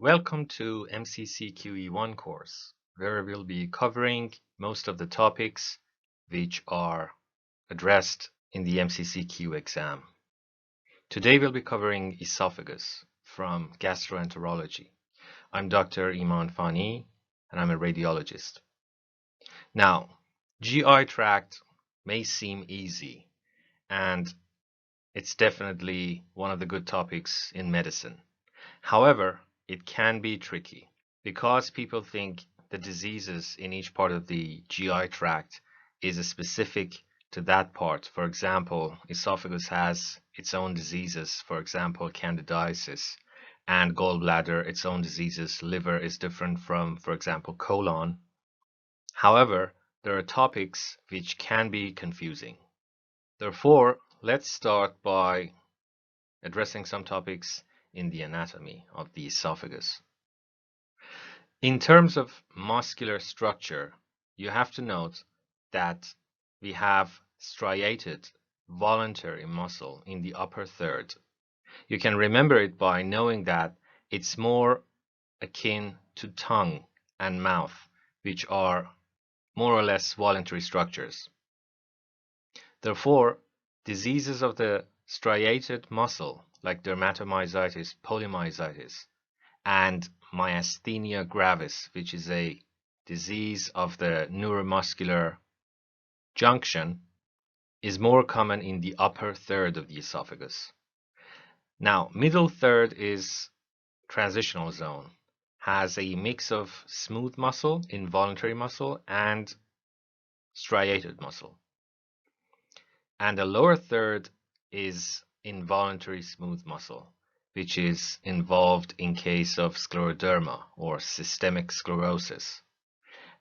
Welcome to MCCQE1 course, where we'll be covering most of the topics which are addressed in the MCCQ exam. Today we'll be covering esophagus from gastroenterology. I'm Dr. Iman Fani, and I'm a radiologist. Now, GI tract may seem easy, and it's definitely one of the good topics in medicine. However, it can be tricky because people think the diseases in each part of the GI tract is specific to that part. For example, esophagus has its own diseases, for example, candidiasis, and gallbladder, its own diseases. Liver is different from, for example, colon. However, there are topics which can be confusing. Therefore, let's start by addressing some topics in the anatomy of the esophagus. In terms of muscular structure, you have to note that we have striated voluntary muscle in the upper third. You can remember it by knowing that it's more akin to tongue and mouth, which are more or less voluntary structures. Therefore, diseases of the striated muscle like dermatomyositis, polymyositis, and myasthenia gravis, which is a disease of the neuromuscular junction, is more common in the upper third of the esophagus. Now, middle third is transitional zone, has a mix of smooth muscle, involuntary muscle, and striated muscle. And the lower third is involuntary smooth muscle, which is involved in case of scleroderma or systemic sclerosis.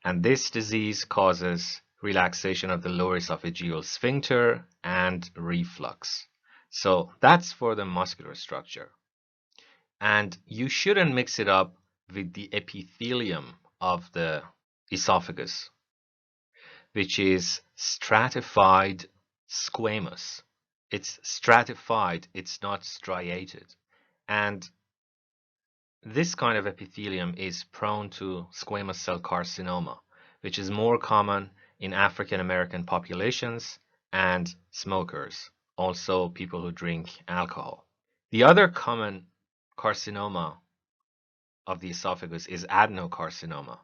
And this disease causes relaxation of the lower esophageal sphincter and reflux. So that's for the muscular structure. And you shouldn't mix it up with the epithelium of the esophagus, which is stratified squamous. It's stratified, it's not striated. And this kind of epithelium is prone to squamous cell carcinoma, which is more common in African American populations and smokers, also people who drink alcohol. The other common carcinoma of the esophagus is adenocarcinoma,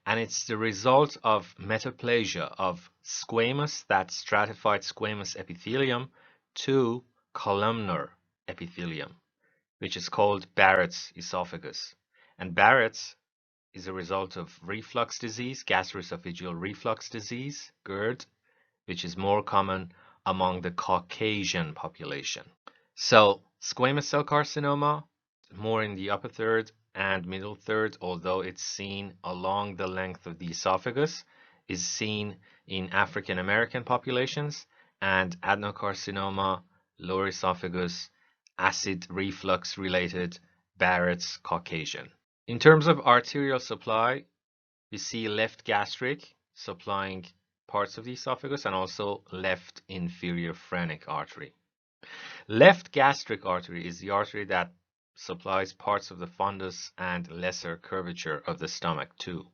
and it's the result of metaplasia of squamous, that stratified squamous epithelium, to columnar epithelium, which is called Barrett's esophagus. And Barrett's is a result of reflux disease, gastro-esophageal reflux disease, GERD, which is more common among the Caucasian population. So squamous cell carcinoma, more in the upper third and middle third, although it's seen along the length of the esophagus, is seen in African American populations, and adenocarcinoma, lower esophagus, acid reflux related, Barrett's, Caucasian. In terms of arterial supply, we see left gastric supplying parts of the esophagus and also left inferior phrenic artery. Left gastric artery is the artery that supplies parts of the fundus and lesser curvature of the stomach too.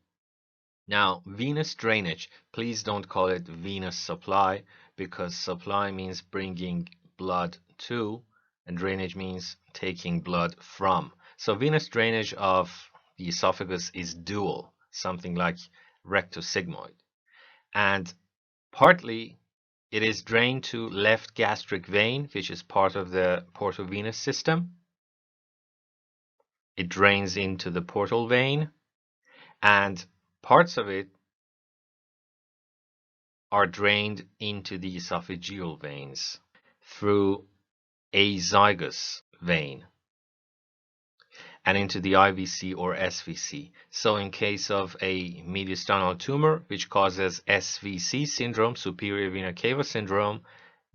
Now, venous drainage, please don't call it venous supply, because supply means bringing blood to, and drainage means taking blood from. So venous drainage of the esophagus is dual, something like rectosigmoid. And partly it is drained to left gastric vein, which is part of the portovenous system. It drains into the portal vein, and parts of it are drained into the esophageal veins through azygous vein and into the IVC or SVC. So in case of a mediastinal tumor, which causes SVC syndrome, superior vena cava syndrome,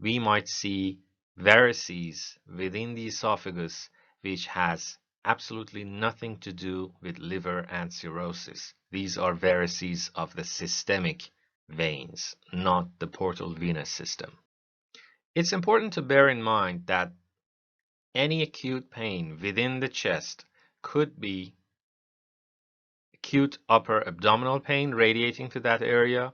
we might see varices within the esophagus, which has absolutely nothing to do with liver and cirrhosis. These are varices of the systemic veins, not the portal venous system. It's important to bear in mind that any acute pain within the chest could be acute upper abdominal pain radiating to that area,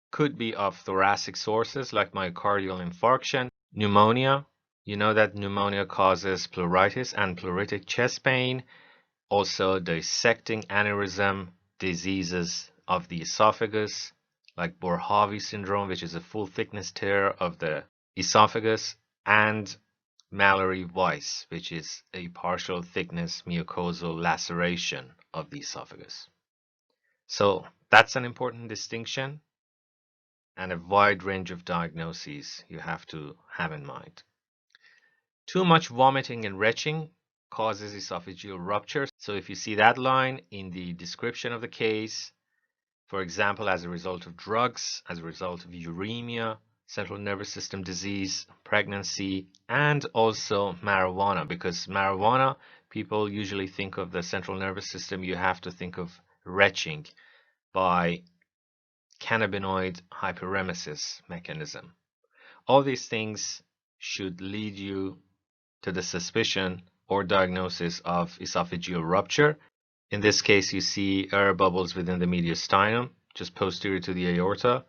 could be of thoracic sources like myocardial infarction, pneumonia. You know that pneumonia causes pleuritis and pleuritic chest pain, also dissecting aneurysm, diseases of the esophagus, like Boerhaave syndrome, which is a full thickness tear of the esophagus, and Mallory-Weiss, which is a partial thickness mucosal laceration of the esophagus. So that's an important distinction and a wide range of diagnoses you have to have in mind. Too much vomiting and retching causes esophageal rupture. So if you see that line in the description of the case, for example, as a result of drugs, as a result of uremia, central nervous system disease, pregnancy, and also marijuana, because marijuana, people usually think of the central nervous system, you have to think of retching by cannabinoid hyperemesis mechanism. All these things should lead you to the suspicion or diagnosis of esophageal rupture. In this case, you see air bubbles within the mediastinum, just posterior to the aorta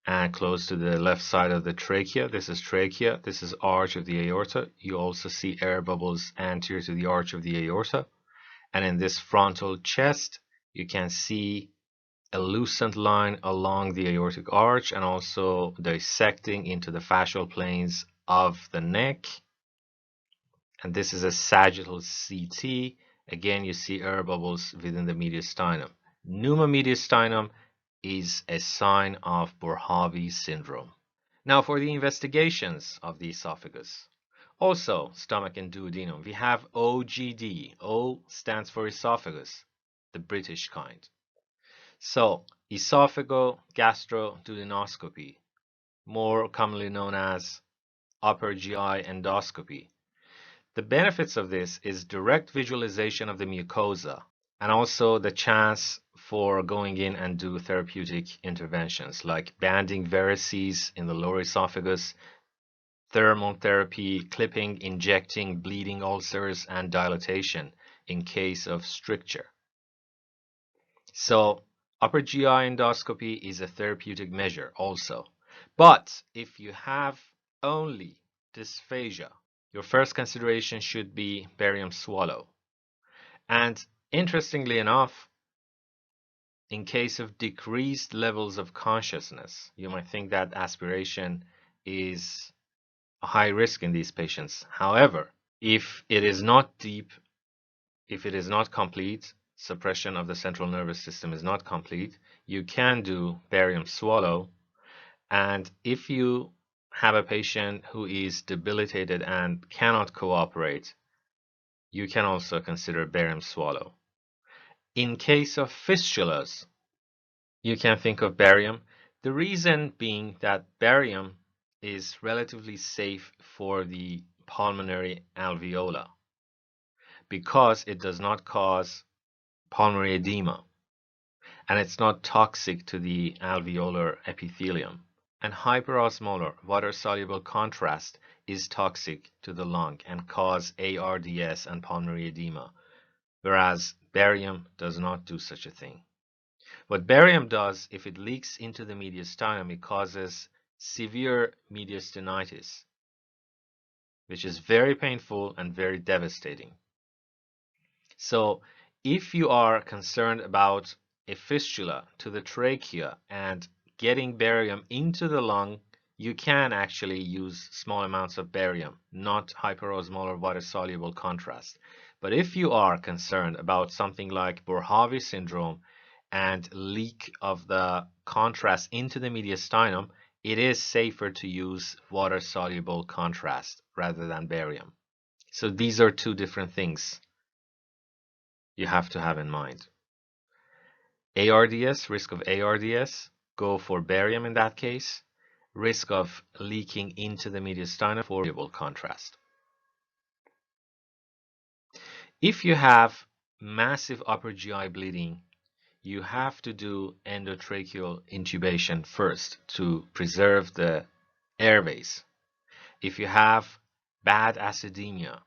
and close to the left side of the trachea. This is trachea. This is arch of the aorta. You also see air bubbles anterior to the arch of the aorta. And in this frontal chest, you can see a lucent line along the aortic arch and also dissecting into the fascial planes of the neck. And this is a sagittal CT. Again, you see air bubbles within the mediastinum. Pneumomediastinum is a sign of Boerhaave syndrome. Now for the investigations of the esophagus. Also, stomach and duodenum. We have OGD. O stands for esophagus, the British kind. So, esophago-gastro-duodenoscopy, more commonly known as upper GI endoscopy. The benefits of this is direct visualization of the mucosa and also the chance for going in and do therapeutic interventions like banding varices in the lower esophagus, thermal therapy, clipping, injecting, bleeding ulcers, and dilatation in case of stricture. So upper GI endoscopy is a therapeutic measure also. But if you have only dysphagia, your first consideration should be barium swallow. And interestingly enough, in case of decreased levels of consciousness, you might think that aspiration is a high risk in these patients. However, if it is not deep, if it is not complete, suppression of the central nervous system is not complete, you can do barium swallow. And if you have a patient who is debilitated and cannot cooperate, you can also consider barium swallow. In case of fistulas, you can think of barium. The reason being that barium is relatively safe for the pulmonary alveola because it does not cause pulmonary edema and it's not toxic to the alveolar epithelium. And hyperosmolar water-soluble contrast is toxic to the lung and cause ARDS and pulmonary edema, whereas barium does not do such a thing. What barium does, if it leaks into the mediastinum, it causes severe mediastinitis, which is very painful and very devastating. So if you are concerned about a fistula to the trachea and getting barium into the lung, you can actually use small amounts of barium, not hyperosmolar water-soluble contrast. But if you are concerned about something like Boerhaave syndrome and leak of the contrast into the mediastinum, it is safer to use water-soluble contrast rather than barium. So these are two different things you have to have in mind. ARDS, risk of ARDS, go for barium in that case. Risk of leaking into the mediastinum for variable contrast. If you have massive upper GI bleeding, you have to do endotracheal intubation first to preserve the airways. If you have bad acidemia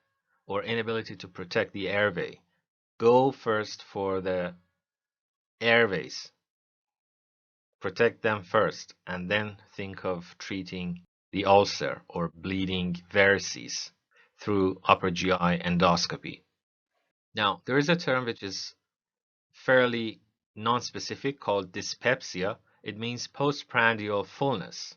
or inability to protect the airway, go first for the airways. Protect them first, and then think of treating the ulcer or bleeding varices through upper GI endoscopy. Now, there is a term which is fairly non-specific called dyspepsia. It means postprandial fullness,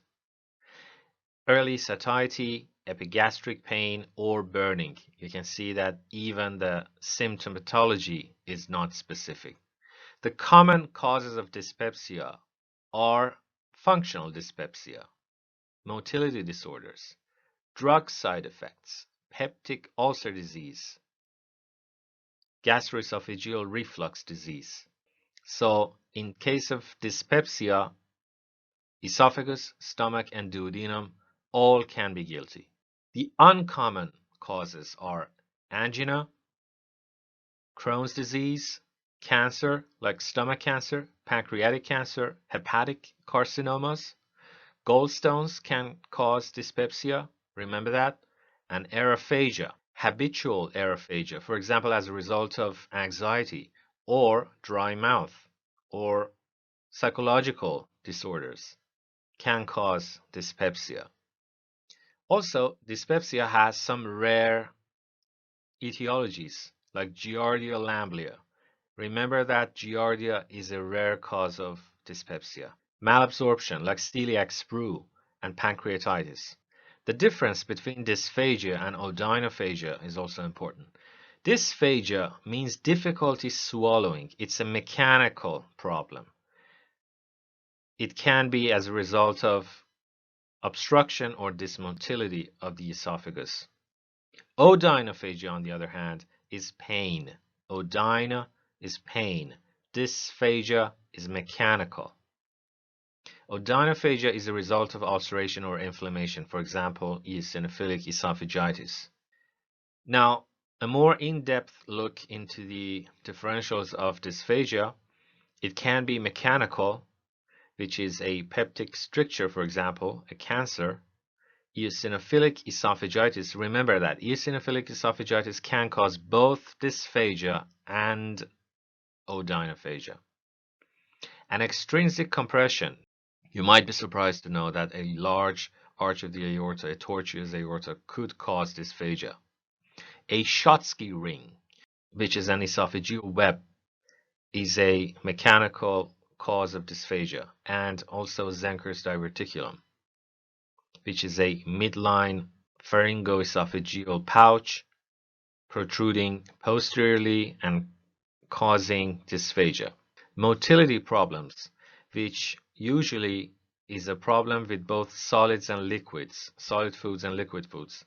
early satiety, epigastric pain, or burning. You can see that even the symptomatology is not specific. The common causes of dyspepsia are functional dyspepsia, motility disorders, drug side effects, peptic ulcer disease, gastro-esophageal reflux disease. So in case of dyspepsia, esophagus, stomach, and duodenum all can be guilty. The uncommon causes are angina, Crohn's disease, cancer like stomach cancer, pancreatic cancer, hepatic carcinomas. Gallstones can cause dyspepsia, remember that, and aerophagia, habitual aerophagia, for example, as a result of anxiety or dry mouth or psychological disorders can cause dyspepsia. Also, dyspepsia has some rare etiologies like Giardia lamblia. Remember that Giardia is a rare cause of dyspepsia. Malabsorption like celiac sprue and pancreatitis. The difference between dysphagia and odynophagia is also important. Dysphagia means difficulty swallowing. It's a mechanical problem. It can be as a result of obstruction or dysmotility of the esophagus. Odynophagia, on the other hand, is pain. Odyna is pain. Dysphagia is mechanical. Odynophagia is a result of ulceration or inflammation, for example, eosinophilic esophagitis. Now, a more in-depth look into the differentials of dysphagia. It can be mechanical, which is a peptic stricture, for example, a cancer. Eosinophilic esophagitis, remember that eosinophilic esophagitis can cause both dysphagia and odynophagia. An extrinsic compression. You might be surprised to know that a large arch of the aorta, a tortuous aorta, could cause dysphagia. A Schottky ring, which is an esophageal web, is a mechanical cause of dysphagia, and also Zenker's diverticulum, which is a midline pharyngoesophageal pouch protruding posteriorly and causing dysphagia. Motility problems, which usually is a problem with both solids and liquids, solid foods and liquid foods,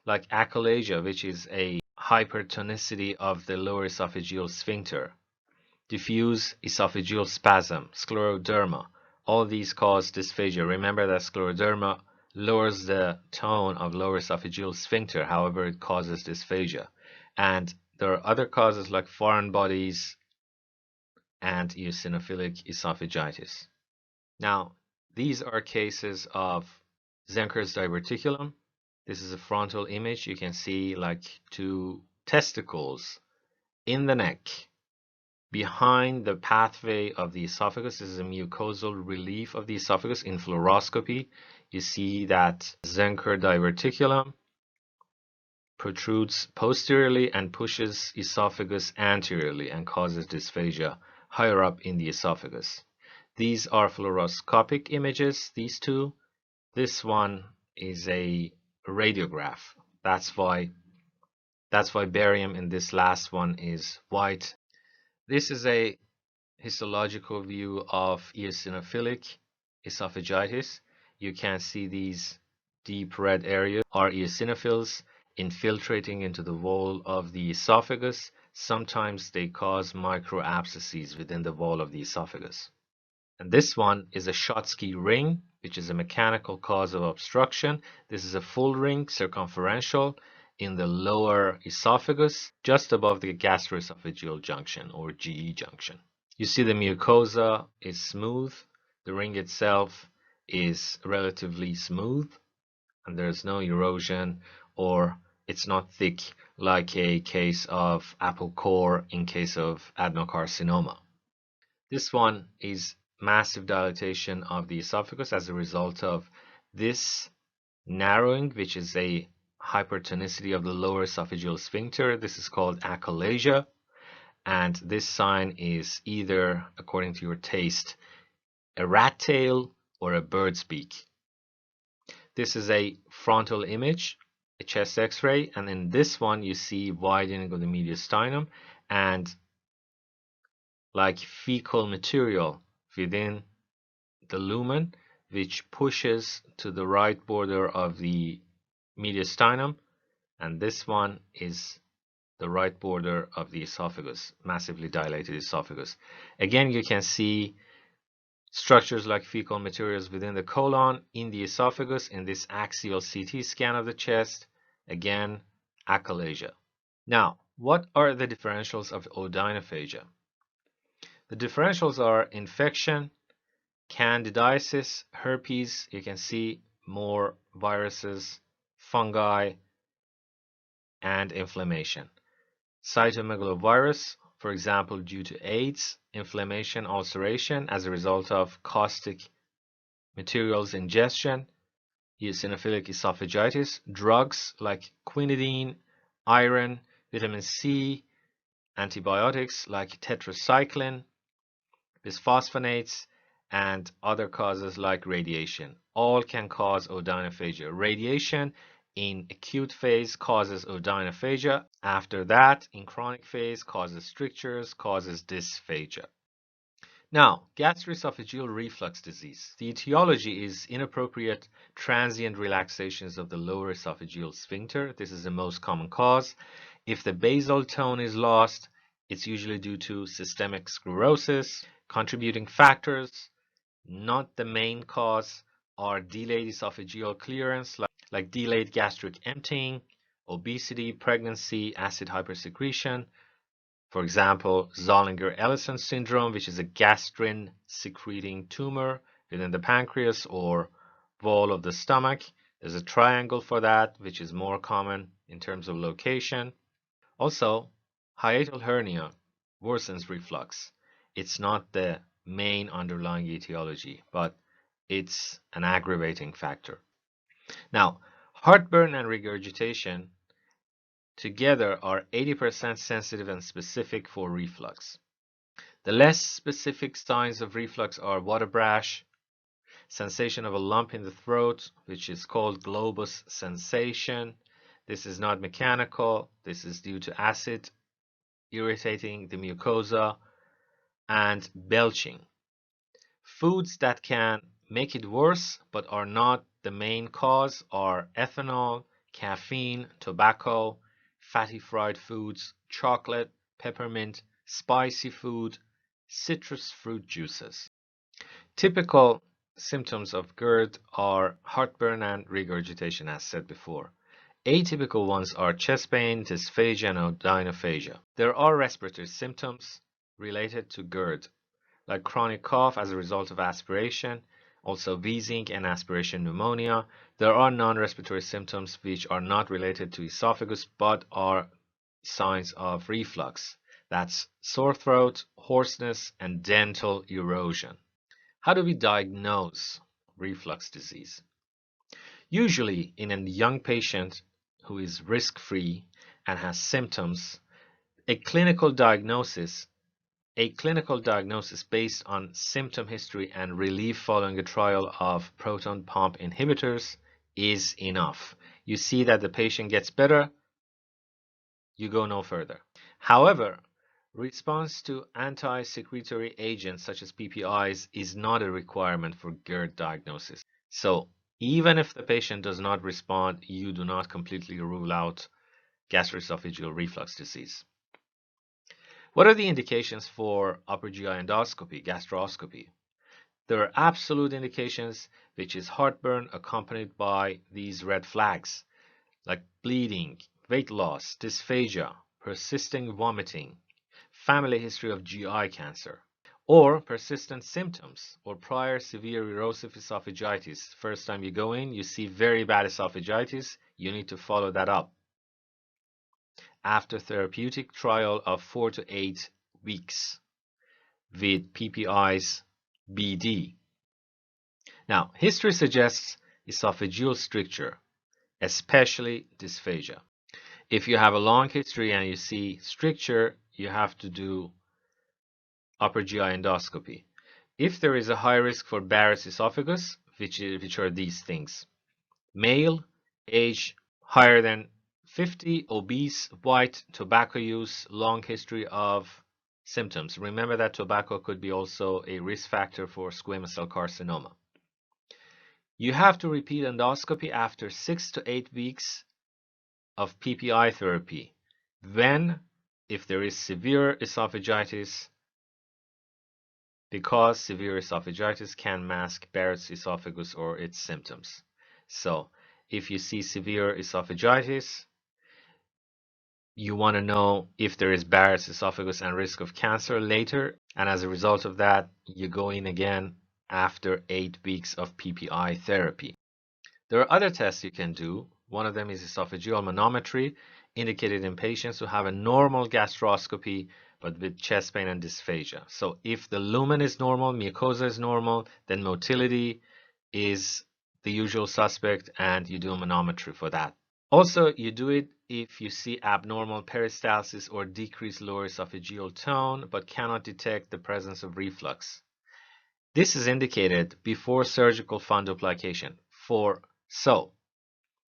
like achalasia, which is a hypertonicity of the lower esophageal sphincter, diffuse esophageal spasm, scleroderma. All these cause dysphagia. Remember that scleroderma lowers the tone of lower esophageal sphincter, however, it causes dysphagia. And there are other causes like foreign bodies and eosinophilic esophagitis. Now, these are cases of Zenker's diverticulum. This is a frontal image. You can see like two testicles in the neck behind the pathway of the esophagus. This is a mucosal relief of the esophagus in fluoroscopy. You see that Zenker diverticulum protrudes posteriorly and pushes esophagus anteriorly and causes dysphagia higher up in the esophagus. These are fluoroscopic images, these two. This one is a radiograph. That's why barium in this last one is white. This is a histological view of eosinophilic esophagitis. You can see these deep red areas are eosinophils infiltrating into the wall of the esophagus. Sometimes they cause microabscesses within the wall of the esophagus. And this one is a Schottky ring, which is a mechanical cause of obstruction. This is a full ring, circumferential, in the lower esophagus, just above the gastroesophageal junction or GE junction. You see the mucosa is smooth. The ring itself is relatively smooth, and there's no erosion, or it's not thick like a case of apple core in case of adenocarcinoma. This one is massive dilatation of the esophagus as a result of this narrowing, which is a hypertonicity of the lower esophageal sphincter. This is called achalasia, and this sign is either, according to your taste, a rat tail or a bird's beak. This is a frontal image, a chest x-ray, and in this one you see widening of the mediastinum and like fecal material within the lumen, which pushes to the right border of the mediastinum, and this one is the right border of the esophagus, massively dilated esophagus. Again, you can see structures like fecal materials within the colon, in the esophagus, in this axial CT scan of the chest. Again, achalasia. Now, what are the differentials of wsodynophagia? The differentials are infection, candidiasis, herpes. You can see more viruses, fungi, and inflammation. Cytomegalovirus, for example, due to AIDS, inflammation, ulceration as a result of caustic materials ingestion, eosinophilic esophagitis, drugs like quinidine, iron, vitamin C, antibiotics like tetracycline, bisphosphonates, and other causes like radiation. All can cause wsodynophagia. Radiation in acute phase causes wsodynophagia. After that, in chronic phase, causes strictures, causes dysphagia. Now, gastro-esophageal reflux disease. The etiology is inappropriate transient relaxations of the lower esophageal sphincter. This is the most common cause. If the basal tone is lost, it's usually due to systemic sclerosis. Contributing factors, not the main cause, are delayed esophageal clearance, like delayed gastric emptying, obesity, pregnancy, acid hypersecretion. For example, Zollinger-Ellison syndrome, which is a gastrin-secreting tumor within the pancreas or wall of the stomach. There's a triangle for that, which is more common in terms of location. Also, hiatal hernia worsens reflux. It's not the main underlying etiology, but it's an aggravating factor. Now, heartburn and regurgitation together are 80% sensitive and specific for reflux. The less specific signs of reflux are water brash, sensation of a lump in the throat, which is called globus sensation. This is not mechanical. This is due to acid irritating the mucosa, and belching. Foods that can make it worse but are not the main cause are ethanol, caffeine, tobacco, fatty fried foods, chocolate, peppermint, spicy food, citrus fruit juices. Typical symptoms of GERD are heartburn and regurgitation, as said before. Atypical ones are chest pain, dysphagia, and wsodynophagia. There are respiratory symptoms related to GERD, like chronic cough as a result of aspiration, also wheezing and aspiration pneumonia. There are non-respiratory symptoms which are not related to esophagus but are signs of reflux. That's sore throat, hoarseness, and dental erosion. How do we diagnose reflux disease? Usually in a young patient who is risk-free and has symptoms, a clinical diagnosis based on symptom history and relief following a trial of proton pump inhibitors is enough. You see that the patient gets better, you go no further. However, response to anti-secretory agents such as PPIs is not a requirement for GERD diagnosis. So even if the patient does not respond, you do not completely rule out gastroesophageal reflux disease. What are the indications for upper GI endoscopy, gastroscopy? There are absolute indications, which is heartburn accompanied by these red flags, like bleeding, weight loss, dysphagia, persisting vomiting, family history of GI cancer, or persistent symptoms or prior severe erosive esophagitis. First time you go in, you see very bad esophagitis, you need to follow that up after therapeutic trial of 4 to 8 weeks. with PPI's BD. Now, history suggests esophageal stricture, especially dysphagia. If you have a long history and you see stricture, you have to do upper GI endoscopy. If there is a high risk for Barrett's esophagus, which are these things: male, age higher than 50, obese, white, tobacco use, long history of symptoms. Remember that tobacco could be also a risk factor for squamous cell carcinoma. You have to repeat endoscopy after 6 to 8 weeks of PPI therapy. Then, if there is severe esophagitis, because severe esophagitis can mask Barrett's esophagus or its symptoms. So, if you see severe esophagitis, you want to know if there is Barrett's esophagus and risk of cancer later, and as a result of that, you go in again after 8 weeks of PPI therapy. There are other tests you can do. One of them is esophageal manometry, indicated in patients who have a normal gastroscopy but with chest pain and dysphagia. So if the lumen is normal, mucosa is normal, then motility is the usual suspect, and you do a manometry for that. Also, you do it if you see abnormal peristalsis or decreased lower esophageal tone but cannot detect the presence of reflux. This is indicated before surgical fundoplication. So,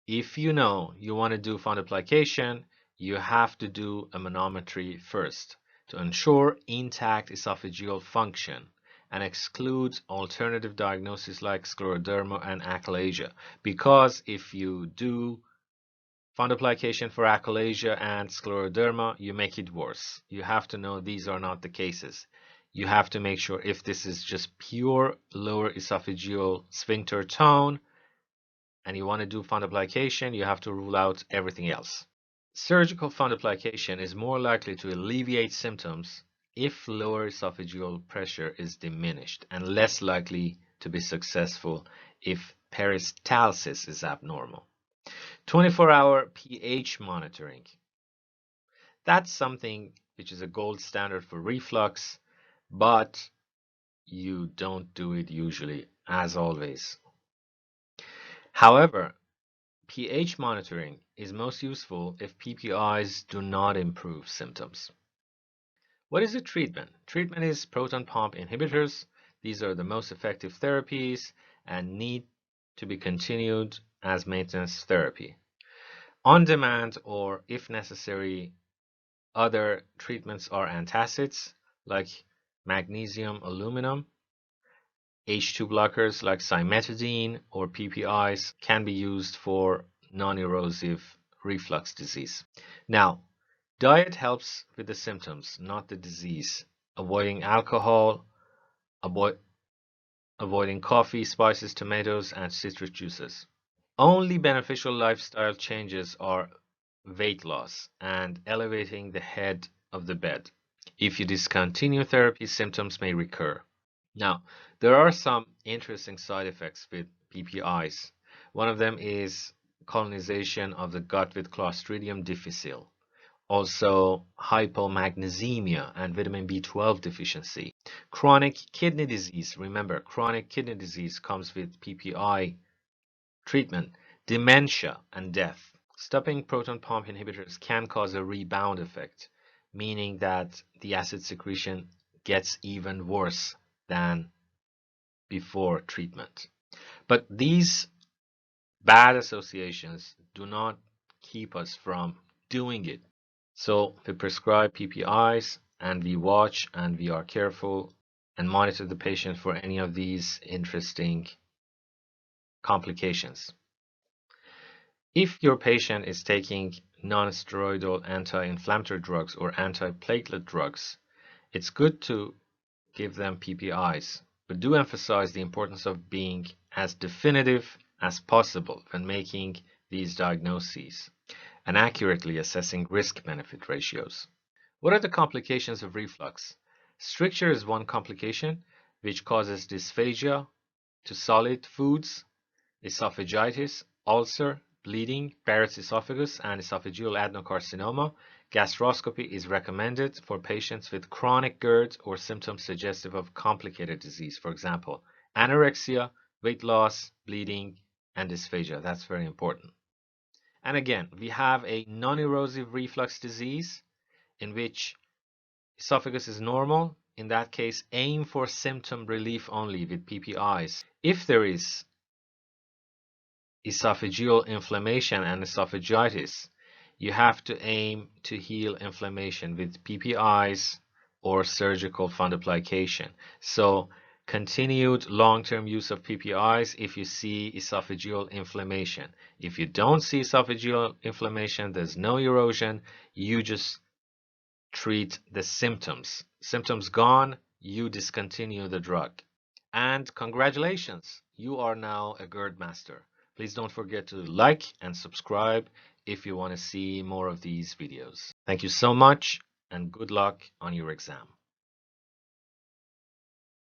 if you know you want to do fundoplication, you have to do a manometry first to ensure intact esophageal function and exclude alternative diagnoses like scleroderma and achalasia. Because if you do fundoplication for achalasia and scleroderma, you make it worse. You have to know these are not the cases. You have to make sure if this is just pure lower esophageal sphincter tone and you want to do fundoplication, you have to rule out everything else. Surgical fundoplication is more likely to alleviate symptoms if lower esophageal pressure is diminished, and less likely to be successful if peristalsis is abnormal. 24-hour pH monitoring. That's something which is a gold standard for reflux, but you don't do it usually, as always. However, pH monitoring is most useful if PPIs do not improve symptoms. What is a treatment? Treatment is proton pump inhibitors. These are the most effective therapies and need to be continued as maintenance therapy. On demand, or if necessary, other treatments are antacids like magnesium aluminum. H2 blockers like cimetidine or PPIs can be used for non-erosive reflux disease. Now, diet helps with the symptoms, not the disease. Avoiding alcohol, avoiding coffee, spices, tomatoes, and citrus juices. Only beneficial lifestyle changes are weight loss and elevating the head of the bed. If you discontinue therapy, symptoms may recur. Now, there are some interesting side effects with PPIs. One of them is colonization of the gut with Clostridium difficile. Also, hypomagnesemia and vitamin B12 deficiency. Chronic kidney disease. Remember, chronic kidney disease comes with PPI treatment. Dementia and death. Stopping proton pump inhibitors can cause a rebound effect, meaning that the acid secretion gets even worse than before treatment. But these bad associations do not keep us from doing it. So we prescribe PPIs and we watch and we are careful and monitor the patient for any of these interesting complications. If your patient is taking non-steroidal anti-inflammatory drugs or antiplatelet drugs, it's good to give them PPIs, but do emphasize the importance of being as definitive as possible when making these diagnoses and accurately assessing risk-benefit ratios. What are the complications of reflux? Stricture is one complication which causes dysphagia to solid foods, esophagitis, ulcer, bleeding, Barrett's esophagus, and esophageal adenocarcinoma Gastroscopy is recommended for patients with chronic GERD or symptoms suggestive of complicated disease. For example, anorexia, weight loss, bleeding, and dysphagia. That's very important. And again, we have a non-erosive reflux disease in which esophagus is normal. In that case, aim for symptom relief only with PPIs. If there is esophageal inflammation and esophagitis, you have to aim to heal inflammation with PPIs or surgical fundoplication. So continued long-term use of PPIs if you see esophageal inflammation. If you don't see esophageal inflammation, there's no erosion, you just treat the symptoms. Symptoms gone, you discontinue the drug. And congratulations, you are now a GERD master. Please don't forget to like and subscribe if you want to see more of these videos. Thank you so much and good luck on your exam.